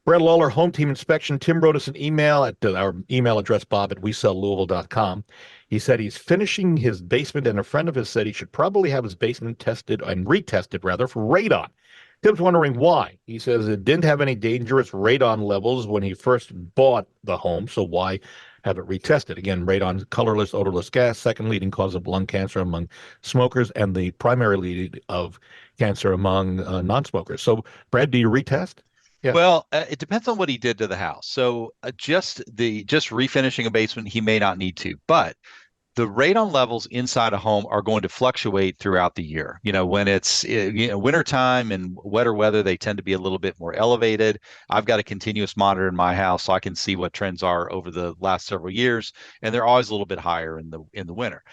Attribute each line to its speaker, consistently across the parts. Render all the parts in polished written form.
Speaker 1: Brad Lawler, Home Team Inspection. Tim wrote us an email at our email address, bob@wesellouisville.com. He said he's finishing his basement, and a friend of his said he should probably have his basement tested and retested, rather, for radon. Tim's wondering why. He says it didn't have any dangerous radon levels when he first bought the home, so why have it retested? Again, radon, colorless, odorless gas, second leading cause of lung cancer among smokers, and the primary lead of cancer among non-smokers. So, Brad, do you retest? Yeah.
Speaker 2: Well, it depends on what he did to the house. So just refinishing a basement, he may not need to, but the radon levels inside a home are going to fluctuate throughout the year. When it's wintertime and wetter weather, they tend to be a little bit more elevated. I've got a continuous monitor in my house, so I can see what trends are over the last several years, and they're always a little bit higher in the winter.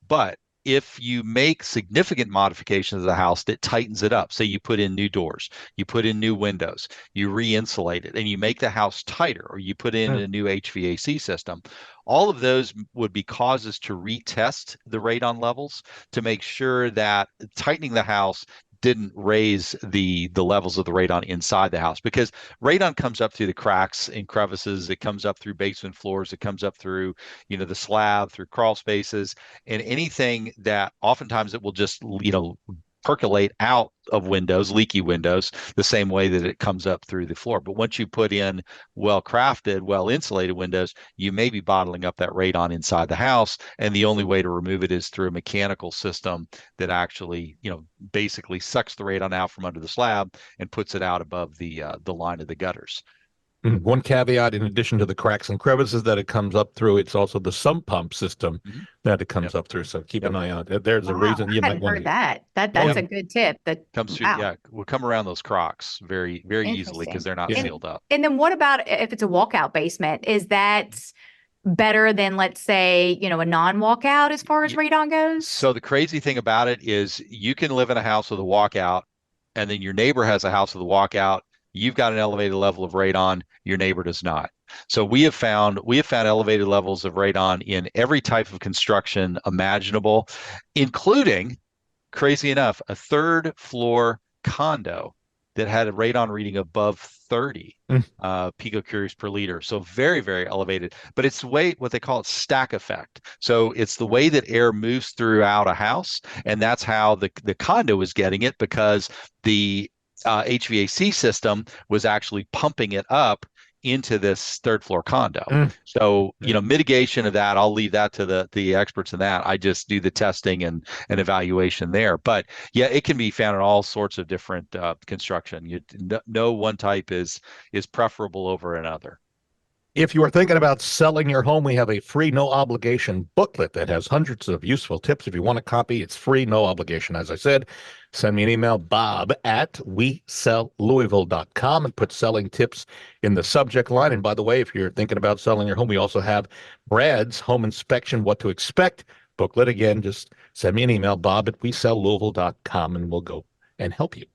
Speaker 2: But if you make significant modifications to the house that tightens it up, say you put in new doors, you put in new windows, you re-insulate it, and you make the house tighter, or you put in a new HVAC system, all of those would be causes to retest the radon levels to make sure that tightening the house didn't raise the levels of the radon inside the house, because radon comes up through the cracks and crevices, it comes up through basement floors, it comes up through the slab, through crawl spaces, and anything that oftentimes it will just percolate out of windows, leaky windows, the same way that it comes up through the floor. But once you put in well-crafted, well-insulated windows, you may be bottling up that radon inside the house. And the only way to remove it is through a mechanical system that actually, basically sucks the radon out from under the slab and puts it out above the line of the gutters.
Speaker 1: One caveat, in addition to the cracks and crevices that it comes up through, it's also the sump pump system that it comes up through. So keep an eye out. There's a reason you
Speaker 3: I
Speaker 1: might
Speaker 3: hadn't
Speaker 1: want
Speaker 3: heard
Speaker 1: to.
Speaker 3: that. That's a good tip. That
Speaker 2: Comes through,
Speaker 3: wow.
Speaker 2: yeah, will come around those crocks very, very easily because they're not sealed up.
Speaker 3: And then what about if it's a walkout basement? Is that better than, let's say, a non-walkout as far as radon goes?
Speaker 2: So the crazy thing about it is you can live in a house with a walkout, and then your neighbor has a house with a walkout. You've got an elevated level of radon, your neighbor does not. So we have found elevated levels of radon in every type of construction imaginable, including, crazy enough, a third floor condo that had a radon reading above 30 picocuries per liter. So very, very elevated. But it's what they call it stack effect. So it's the way that air moves throughout a house, and that's how the condo is getting it, because the HVAC system was actually pumping it up into this third floor condo. So, mitigation of that, I'll leave that to the experts in that. I just do the testing and evaluation there. But yeah, it can be found in all sorts of different construction. No one type is preferable over another.
Speaker 1: If you are thinking about selling your home, we have a free, no obligation booklet that has hundreds of useful tips. If you want a copy, it's free, no obligation. As I said, send me an email, bob@wesellouisville.com, and put selling tips in the subject line. And by the way, if you're thinking about selling your home, we also have Brad's home inspection, what to expect booklet. Again, just send me an email, bob@wesellouisville.com, and we'll go and help you.